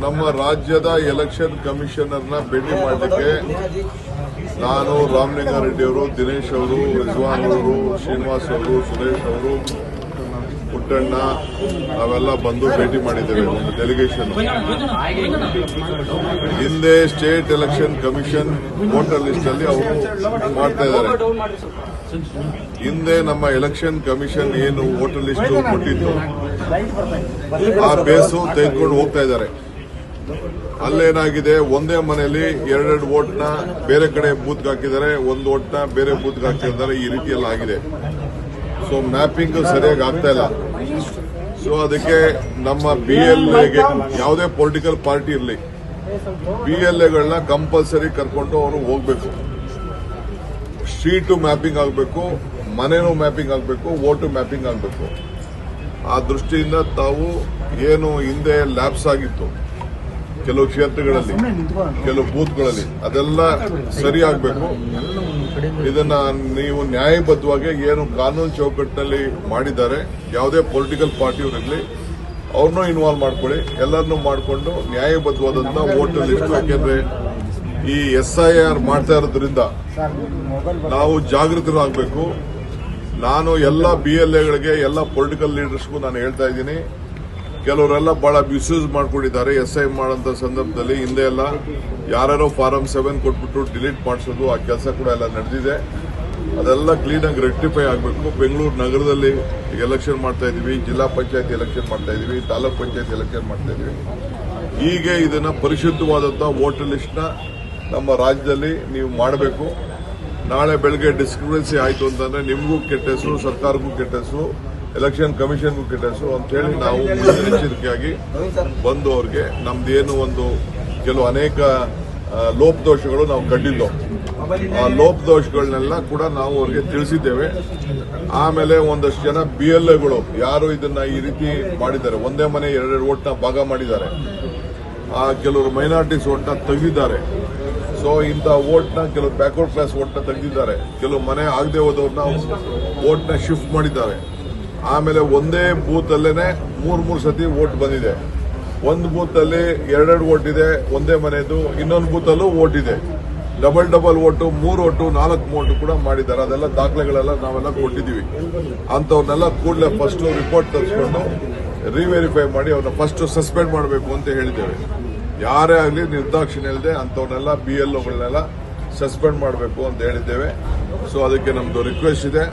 ನಮ್ಮ ರಾಜ್ಯದ ಎಲೆಕ್ಷನ್ ಕಮಿಷನರ್ನ ಭೇಟಿ ಮಾಡಲಿಕ್ಕೆ ನಾನು ರಾಮಲಿಂಗಾರೆಡ್ಡಿ ಅವರು, ದಿನೇಶ್ ಅವರು, ರಿಜ್ವಾನ್ ಅವರು, ಶ್ರೀನಿವಾಸ್ ಅವರು, ಸುರೇಶ್ ಅವರು, ಪುಟ್ಟಣ್ಣ ಅವೆಲ್ಲ ಬಂದು ಭೇಟಿ ಮಾಡಿದ್ದೇವೆ. ಒಂದು ಡೆಲಿಗೇಷನ್ ಹಿಂದೆ state election commission voter list ಅಲ್ಲಿ ಅವರು ಮಾಡ್ತಾ ಇದ್ದಾರೆ. ಹಿಂದೆ ನಮ್ಮ ಎಲೆಕ್ಷನ್ ಕಮಿಷನ್ ಏನು ವೋಟರ್ ಲಿಸ್ಟ್ ಕೊಟ್ಟಿತ್ತು ಆ ಬೇಸು ತೆಗೆದುಕೊಂಡು ಹೋಗ್ತಾ ಇದ್ದಾರೆ. ಅಲ್ಲೇನಾಗಿದೆ, ಒಂದೇ ಮನೆಯಲ್ಲಿ ಎರಡೆರಡು ವೋಟ್ನ ಬೇರೆ ಕಡೆ ಬೂತ್ಗೆ ಹಾಕಿದ್ದಾರೆ, ಒಂದು ವೋಟ್ನ ಬೇರೆ ಬೂತ್ಗೆ ಹಾಕಿದ್ದಾರೆ. ಈ ರೀತಿಯೆಲ್ಲ ಆಗಿದೆ. ಸೊ ಮ್ಯಾಪಿಂಗ್ ಸರಿಯಾಗಿ ಆಗ್ತಾ ಇಲ್ಲ. ಸೊ ಅದಕ್ಕೆ ನಮ್ಮ BLAಗೆ ಯಾವುದೇ ಪೊಲಿಟಿಕಲ್ ಪಾರ್ಟಿ ಇರಲಿ, BLAಗಳನ್ನ ಕಂಪಲ್ಸರಿ ಕರ್ಕೊಂಡು ಅವರು ಹೋಗಬೇಕು. ಸ್ಟ್ರೀಟು ಮ್ಯಾಪಿಂಗ್ ಆಗಬೇಕು, ಮನೆನೂ ಮ್ಯಾಪಿಂಗ್ ಆಗಬೇಕು, ವೋಟು ಮ್ಯಾಪಿಂಗ್ ಆಗಬೇಕು. ಆ ದೃಷ್ಟಿಯಿಂದ ತಾವು ಏನು ಹಿಂದೆ ಲ್ಯಾಬ್ಸ್ ಆಗಿತ್ತು ಕೆಲವು ಕ್ಷೇತ್ರಗಳಲ್ಲಿ, ಕೆಲವು ಬೂತ್ಗಳಲ್ಲಿ, ಅದೆಲ್ಲ ಸರಿಯಾಗಬೇಕು. ಇದನ್ನ ನೀವು ನ್ಯಾಯಬದ್ಧವಾಗಿ ಏನು ಕಾನೂನು ಚೌಕಟ್ಟಿನಲ್ಲಿ ಮಾಡಿದ್ದಾರೆ, ಯಾವುದೇ ಪೊಲಿಟಿಕಲ್ ಪಾರ್ಟಿಯವರಿರಲಿ ಅವ್ರನ್ನೂ ಇನ್ವಾಲ್ವ್ ಮಾಡ್ಕೊಳ್ಳಿ. ಎಲ್ಲರನ್ನೂ ಮಾಡಿಕೊಂಡು ನ್ಯಾಯಬದ್ಧವಾದಂತಹ ವೋಟರ್ ಲಿಸ್ಟ್. ಯಾಕೆಂದ್ರೆ ಈ SIR ಮಾಡ್ತಾ ಇರೋದ್ರಿಂದ ನಾವು ಜಾಗೃತರಾಗಬೇಕು. ನಾನು ಎಲ್ಲ BLAಗಳಿಗೆ, ಎಲ್ಲ ಪೊಲಿಟಿಕಲ್ ಲೀಡರ್ಸ್ಗೂ ನಾನು ಹೇಳ್ತಾ ಇದ್ದೀನಿ, ಕೆಲವರೆಲ್ಲ ಬಹಳ ಮಿಸ್ಯೂಸ್ ಮಾಡ್ಕೊಂಡಿದ್ದಾರೆ. SI ಮಾಡೋಂಥ ಸಂದರ್ಭದಲ್ಲಿ ಹಿಂದೆ ಎಲ್ಲ ಯಾರ್ಯಾರೋ ಫಾರಂ 7 ಕೊಟ್ಬಿಟ್ಟು ಡಿಲೀಟ್ ಮಾಡಿಸೋದು, ಆ ಕೆಲಸ ಕೂಡ ಎಲ್ಲ ನಡೆದಿದೆ. ಅದೆಲ್ಲ ಕ್ಲೀನ್ ಆಗಿ ರೆಕ್ಟಿಫೈ ಆಗಬೇಕು. ಬೆಂಗಳೂರು ನಗರದಲ್ಲಿ ಎಲೆಕ್ಷನ್ ಮಾಡ್ತಾ ಇದೀವಿ, ಜಿಲ್ಲಾ ಪಂಚಾಯತ್ ಎಲೆಕ್ಷನ್ ಮಾಡ್ತಾ ಇದೀವಿ, ತಾಲೂಕ್ ಪಂಚಾಯತ್ ಎಲೆಕ್ಷನ್ ಮಾಡ್ತಾ ಇದೀವಿ. ಹೀಗೆ ಇದನ್ನ ಪರಿಶುದ್ಧವಾದಂತಹ ವೋಟರ್ ಲಿಸ್ಟ್ ನ ನಮ್ಮ ರಾಜ್ಯದಲ್ಲಿ ನೀವು ಮಾಡಬೇಕು. ನಾಳೆ ಬೆಳಗ್ಗೆ ಡಿಸ್ಕ್ರಿಪೆನ್ಸಿ ಆಯಿತು ಅಂತಂದ್ರೆ ನಿಮಗೂ ಕೆಟ್ಟ ಹೆಸರು, ಸರ್ಕಾರಕ್ಕೂ ಕೆಟ್ಟ ಹೆಸರು, ಎಲೆಕ್ಷನ್ ಕಮಿಷನ್ಗೂ ಕೆಟ್ಟ ಹೆಸರು ಅಂತೇಳಿ ನಾವು ಮುನ್ನೆಚ್ಚರಿಕೆಯಾಗಿ ಬಂದು ಅವ್ರಿಗೆ ನಮ್ದೇನು ಒಂದು ಕೆಲವು ಅನೇಕ ಲೋಪದೋಷಗಳು ನಾವು ಕಂಡಿದ್ದು, ಆ ಲೋಪದೋಷಗಳನ್ನೆಲ್ಲ ಕೂಡ ನಾವು ಅವ್ರಿಗೆ ತಿಳಿಸಿದ್ದೇವೆ. ಆಮೇಲೆ ಒಂದಷ್ಟು ಜನ BLAಗಳು ಯಾರು ಇದನ್ನ ಈ ರೀತಿ ಮಾಡಿದ್ದಾರೆ, ಒಂದೇ ಮನೆ ಎರಡೆರಡು ಓಟ್ನ ಭಾಗ ಮಾಡಿದ್ದಾರೆ, ಆ ಕೆಲವರು ಮೈನಾರಿಟೀಸ್ ಓಟ್ನ ತೆಗೆದಿದ್ದಾರೆ. ಸೊ ಇಂಥ ಓಟ್ನ ಕೆಲವು ಬ್ಯಾಕ್ವರ್ಡ್ ಕ್ಲಾಸ್ ಓಟ್ನ ತೆಗೆದಿದ್ದಾರೆ, ಕೆಲವು ಮನೆ ಆಗದೆ ಹೋದವ್ರನ್ನ ಓಟ್ನ ಶಿಫ್ಟ್ ಮಾಡಿದ್ದಾರೆ. ಆಮೇಲೆ ಒಂದೇ ಬೂತ್ ಅಲ್ಲೇನೆ ಮೂರ್ ಸತಿ ವೋಟ್ ಬಂದಿದೆ. ಒಂದು ಬೂತ್ ಅಲ್ಲಿ ಎರಡೆರಡು ವೋಟ್ ಇದೆ ಒಂದೇ ಮನೆದು, ಇನ್ನೊಂದು ಬೂತ್ ಅಲ್ಲೂ ವೋಟ್ ಇದೆ. ಡಬಲ್ ವೋಟು, 3 ವೋಟು, 4 ವೋಟು ಕೂಡ ಮಾಡಿದ್ದಾರೆ. ಅದೆಲ್ಲ ದಾಖಲೆಗಳೆಲ್ಲ ನಾವೆಲ್ಲ ಕೊಟ್ಟಿದ್ದೀವಿ. ಅಂತವ್ರನ್ನೆಲ್ಲ ಕೂಡಲೇ ಫಸ್ಟ್ ರಿಪೋರ್ಟ್ ತರಿಸ್ಕೊಂಡು ರಿವೆರಿಫೈ ಮಾಡಿ ಅವ್ರನ್ನ ಫಸ್ಟ್ ಸಸ್ಪೆಂಡ್ ಮಾಡಬೇಕು ಅಂತ ಹೇಳಿದ್ದೇವೆ. ಯಾರೇ ಆಗಲಿ ನಿರ್ದಾಕ್ಷಿಣ್ಯ ಇಲ್ಲದೆ ಅಂತವ್ರನ್ನೆಲ್ಲ BLOಗಳನ್ನೆಲ್ಲ ಸಸ್ಪೆಂಡ್ ಮಾಡಬೇಕು ಅಂತ ಹೇಳಿದ್ದೇವೆ. ಸೊ ಅದಕ್ಕೆ ನಮ್ದು ರಿಕ್ವೆಸ್ಟ್ ಇದೆ.